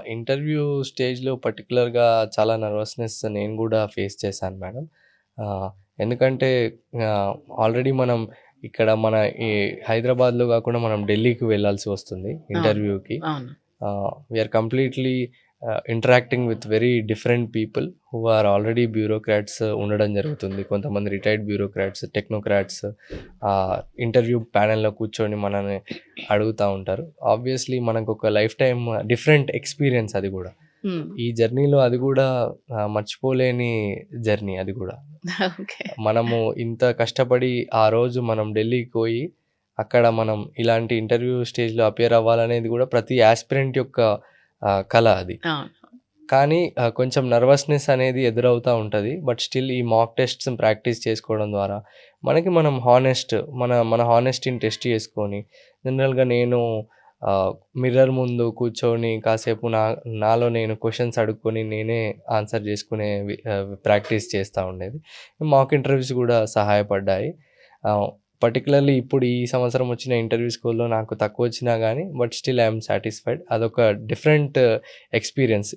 Interview స్టేజ్‌లో పర్టిక్యులర్‌గా చాలా నర్వస్‌నెస్ నేను గూడా ఫేస్ చేశాను మేడం. ఎందుకంటే ఆల్రెడీ మనం ఇక్కడ మన ఈ హైదరాబాద్‌లో గాకుండా మనం ఢిల్లీకి వెళ్ళాల్సి వస్తుంది అవును. ఇంటర్వ్యూకి. అవును. We are completely interacting with very different people who are already bureaucrats ఉండడం జరుగుతుంది. కొంతమంది రిటైర్డ్ బ్యూరోక్రాట్స్, టెక్నోక్రాట్స్ ఇంటర్వ్యూ ప్యానెల్‌లో కూర్చొని మనల్ని అడుగుతా ఉంటారు. ఆబ్వియస్‌లీ మనకొక లైఫ్ టైమ్ డిఫరెంట్ ఎక్స్‌పీరియన్స్ అది గూడా. హ్మ్. ఈ జర్నీలో అది గూడా మర్చిపోలేని జర్నీ అది గూడా. ఓకే. మనము ఇంత కష్టపడి ఆ రోజు మనం ఢిల్లీకి పోయి, అక్కడ మనం ఇలాంటి ఇంటర్వ్యూ స్టేజ్‌లో అపియర్ అవ్వాలనేది గూడా ప్రతి యాస్పిరెంట్ యొక్క కల అది. అవును. కానీ కొంచెం నర్వస్‌నెస్ అనేది ఎదురవుతా ఉంటది. బట్ స్టిల్ ఈ మాక్ టెస్ట్స్‌ని ప్రాక్టీస్ చేసుకోవడం ద్వారా మనకి మనం మన హానెస్టీని టెస్ట్ చేసుకొని జనరల్‌గా నేను ఆహ్, మిర్రర్ ముందు కూర్చొని కాసేపు నాలో నేను క్వెషన్స్ అడుక్కొని నేనే ఆన్సర్ ప్రాక్టీస్ చేస్తా ఉండేది. మాక్ ఇంటర్వ్యూస్ గూడా సహాయపడ్డాయి. పర్టిక్యులర్‌లీ ఇప్పుడు ఈ సంవత్సరం వచ్చిన ఇంటర్వ్యూ స్కోర్‌లో నాకు తక్కువొచ్చినా గానీ but still I am satisfied. అదొక డిఫరెంట్ ఎక్స్‌పీరియన్స్.